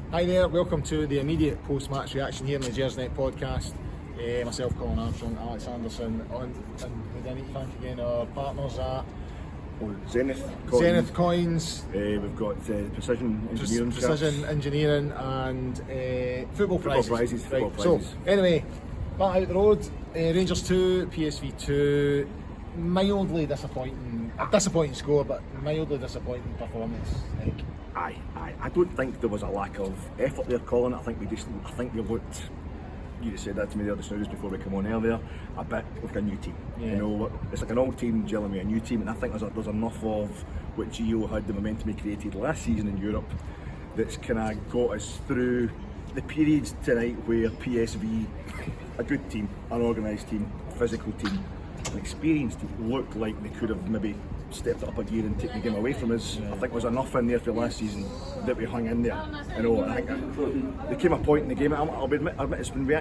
Hi there, welcome to the immediate post-match reaction here in the Gersnet Podcast. Myself, Colin and Alex Anderson, and we don't need to thank again our partners at Zenith Coins. We've got Precision Engineering, Engineering and football prizes. Football prizes. So, anyway, back out the road, Rangers 2, PSV 2, mildly disappointing. A disappointing score, but mildly disappointing performance. I don't think there was a lack of effort there, Colin. I think we looked. You just said that to me the other snooze before we come on earlier. A bit like a new team. Yeah. You know, it's like an old team gelling with a new team, and I think there's enough of what Gio had, the momentum he created last season in Europe, that's kind of got us through the periods tonight where PSV, a good team, an organised team, physical team, an experienced team, looked like they could have maybe stepped up a gear and taken the game away from us. I think there was enough in there for last season that we hung in there. You know, I think there came a point in the game, I'll admit it's when we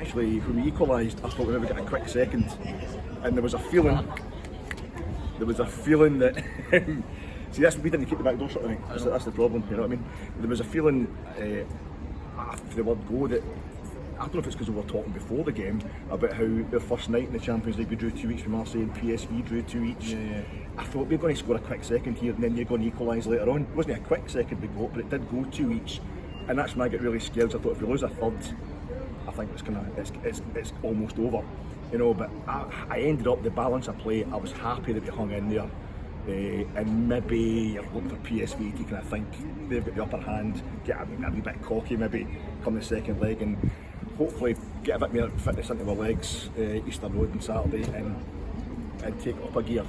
equalised, I thought we maybe got a quick second, and there was a feeling that see, we didn't keep the back door shut, I think. That's the problem, you know what I mean? There was a feeling after the word go that, I don't know if it's because we were talking before the game about how their first night in the Champions League we drew 2 each from Marseille and PSV drew 2 each. Yeah. I thought we were going to score a quick second here and then you're going to equalise later on. It wasn't a quick second we got, but it did go 2 each, and that's when I get really scared. So I thought if we lose a third, I think it's almost over, you know. But I ended up the balance of play. I was happy that we hung in there. And maybe you're looking for PSV to kind of think they've got the upper hand, get a wee bit cocky maybe come the second leg, and hopefully get a bit more fitness into our legs Easter Road on Saturday and take up a gear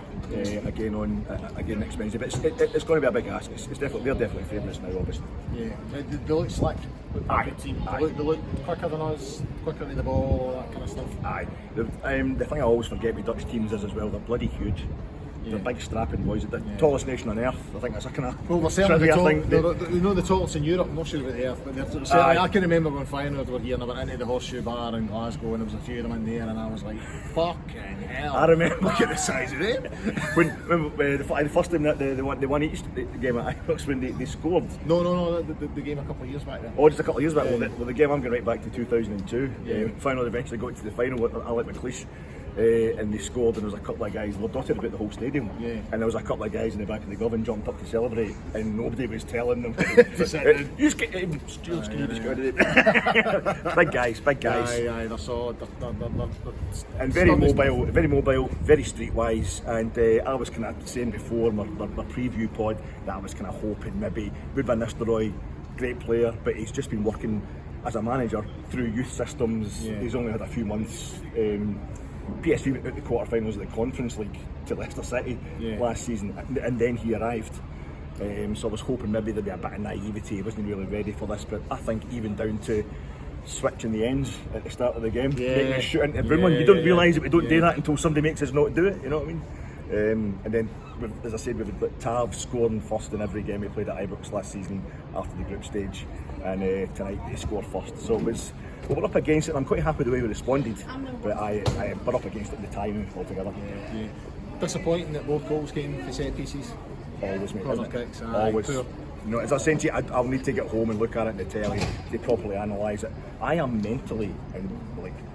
again next Wednesday. But it's going to be a big ask. They're definitely favourites now, obviously. Yeah, they look slick. They look quicker than us, quicker to the ball, all that kind of stuff. Aye. The thing I always forget with Dutch teams is as well, they're bloody huge. They're big strapping boys, the tallest nation on earth. I think that's a kind of they're certainly the tallest in Europe. I'm not sure about the earth, but they're certainly. I can remember when Feyenoord were here and I went into the Horseshoe Bar in Glasgow and there was a few of them in there and I was like, fucking hell. I remember. Look at the size of them. when the first time that they won each the game at Ibrox when they scored. No, the game a couple of years back then. Oh, just a couple of years back. Well, the game I'm going right back to 2002. Feyenoord eventually got to the final with Alex McLeish. And they scored, and there was a couple of guys, they were dotted about the whole stadium, and there was a couple of guys in the back of the glove and jumped up to celebrate, and nobody was telling them you just get Stuart's big guys. Aye, they're solid, and very mobile, very streetwise. And I was kind of saying before my preview pod that I was kind of hoping maybe Ruud van Nistelrooy, great player, but he's just been working as a manager through youth systems. He's only had a few months. PSV went out the quarterfinals of the Conference League to Leicester City last season, and then he arrived. So I was hoping maybe there'd be a bit of naivety. He wasn't really ready for this, but I think even down to switching the ends at the start of the game, making a shoot into everyone. You don't realise that we don't do that until somebody makes us not do it. You know what I mean? And then, as I said, we've got Tav scoring first in every game we played at Ibrox last season after the group stage, and tonight he scored first. So it was. We're up against it, and I'm quite happy the way we responded, but we're up against it in the time altogether. Yeah. Disappointing that both goals came for set pieces. Always, mate. Corner kicks. Always. You know, as I said to you, I'll need to get home and look at it in the telly to properly analyse it. I am mentally and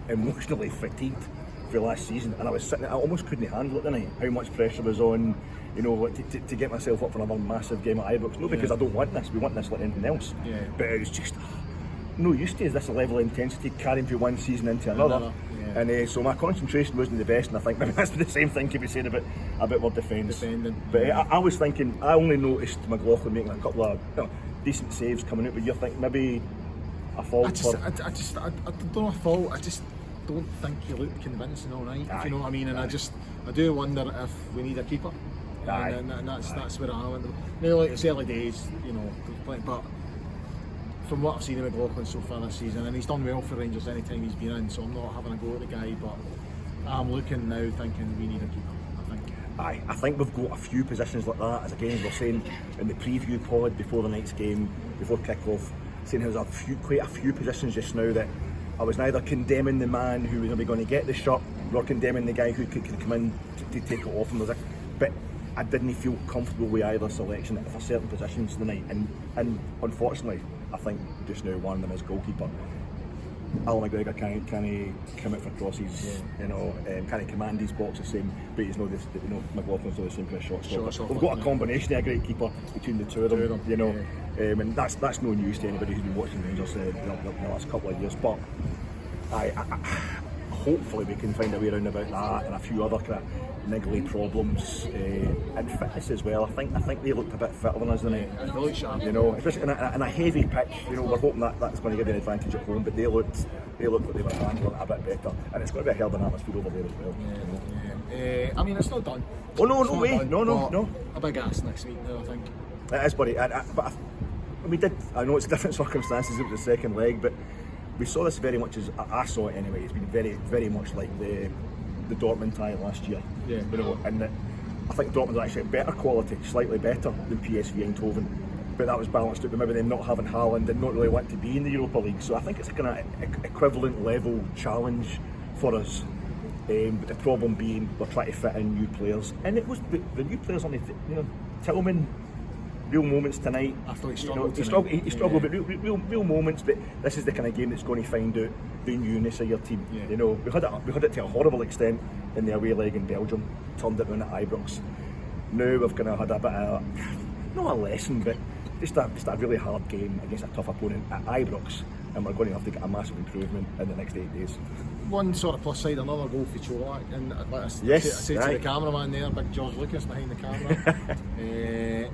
emotionally fatigued for last season, and I was sitting, I almost couldn't handle it tonight, how much pressure was on, you know, to get myself up for another massive game at Ibrox. Not because I don't want this, we want this like anything else, but it was just no used to this level of intensity carrying from one season into another. And so my concentration wasn't the best, and I think maybe that's the same thing could be said about our defence. But I was thinking, I only noticed McLaughlin making a couple of decent saves coming out, but you think maybe a fault? I don't know a fault, I just don't think he looked convincing all night, if you know what I mean, and I do wonder if we need a keeper. And that's where I am. Now, like it's early days, you know, but from what I've seen of McLaughlin so far this season, and he's done well for Rangers any time he's been in, so I'm not having a go at the guy, but I'm looking now thinking we need a keeper. I think we've got a few positions like that, as again we're saying in the preview pod before the night's game, before kick-off, saying there's quite a few positions just now that I was neither condemning the man who was maybe going to get the shot, nor condemning the guy who could come in to take it off him. But I didn't feel comfortable with either selection for certain positions tonight, and unfortunately I think just now one of them is goalkeeper. Alan McGregor can't commit for crosses, can't command his box the same, but he's not this, McLaughlin's not the same kind of shot stopper. We've got a combination of a great keeper between the two of them, and that's no news to anybody who's been watching Rangers the last couple of years. But I hopefully we can find a way around about that and a few other kind of niggly problems and fitness as well. I think they looked a bit fitter than us tonight. Really sharp. Especially in a heavy pitch. We're hoping that's going to give them an advantage at home, but they looked like they were handling it a bit better, and it's going to be a hell of an atmosphere over there as well. I mean, it's not done. Oh no way! No. A big ass next week now, I think. It is, buddy. But we did. I know it's different circumstances. It was the second leg, but we saw this very much as I saw it anyway. It's been very, very much like the Dortmund tie last year. And I think Dortmund are actually better quality, slightly better than PSV Eindhoven, but that was balanced out by maybe them not having Haaland and not really want to be in the Europa League. So I think it's a kind of equivalent level challenge for us. But the problem being we're trying to fit in new players, and it was the new players on the Tillman. Real moments tonight. I thought he struggled. He struggled, but real moments. But this is the kind of game that's going to find out the newness of your team. We had it to a horrible extent in the away leg in Belgium. Turned it around at Ibrox. Now we've kind of had a bit of not a lesson, but just a really hard game against a tough opponent at Ibrox, and we're going to have to get a massive improvement in the next 8 days. One sort of plus side, another goal for Cholak, and like I say to the cameraman there, big George Lucas behind the camera.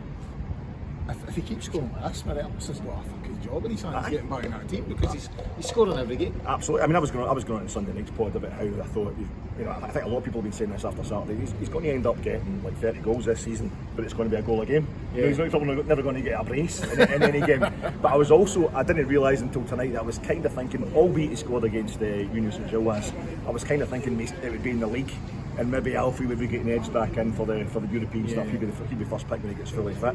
If he keeps scoring like this, Ellis has got a fucking job in his hands getting back in that team, because he's scoring every game. Absolutely. I mean, I was going on Sunday night's pod about how I thought, I think a lot of people have been saying this after Saturday. He's going to end up getting like 30 goals this season, but it's going to be a goal a game. He's probably never going to get a brace in any game. But I didn't realise until tonight that I was kind of thinking, albeit he scored against Union St Gilles, I was kind of thinking it would be in the league. And maybe Alfie would be getting edged back in for the European stuff. He'd be first pick when he gets fully fit.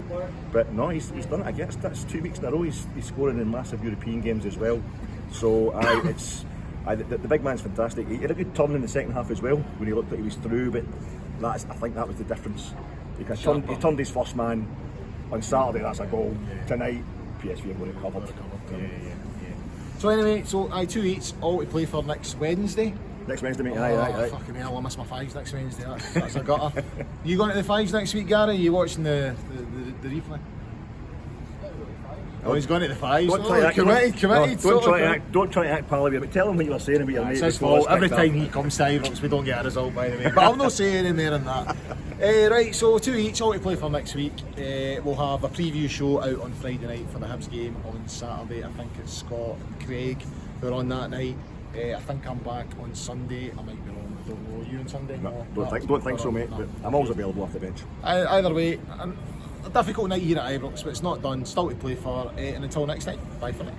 But no, he's done it. I guess that's 2 weeks in a row. He's scoring in massive European games as well. So the big man's fantastic. He had a good turn in the second half as well when he looked like he was through. But I think that was the difference. He turned his first man on Saturday. That's a goal. Tonight, PSV have got it covered. So anyway, 2 each, all to play for next Wednesday. Next Wednesday, mate. Fucking hell, I miss my fives next Wednesday. That's a gutter. You going to the fives next week, Gary? Are you watching the replay? Oh, he's going to the fives. Don't try to act committed. Don't try to act pally, but tell him what you were saying about your mate. It's his fault. Every time he comes to Ibrox, we don't get a result, by the way. But I'll not say any more than that. Right, so 2 each, all to play for next week. We'll have a preview show out on Friday night for the Hibs game on Saturday. I think it's Scott and Craig who are on that night. I think I'm back on Sunday. I might be wrong. I don't know. Are you on Sunday? No, don't think so, mate. But I'm always available off the bench. Either way, a difficult night here at Ibrox, but it's not done. Still to play for. And until next time, bye for now.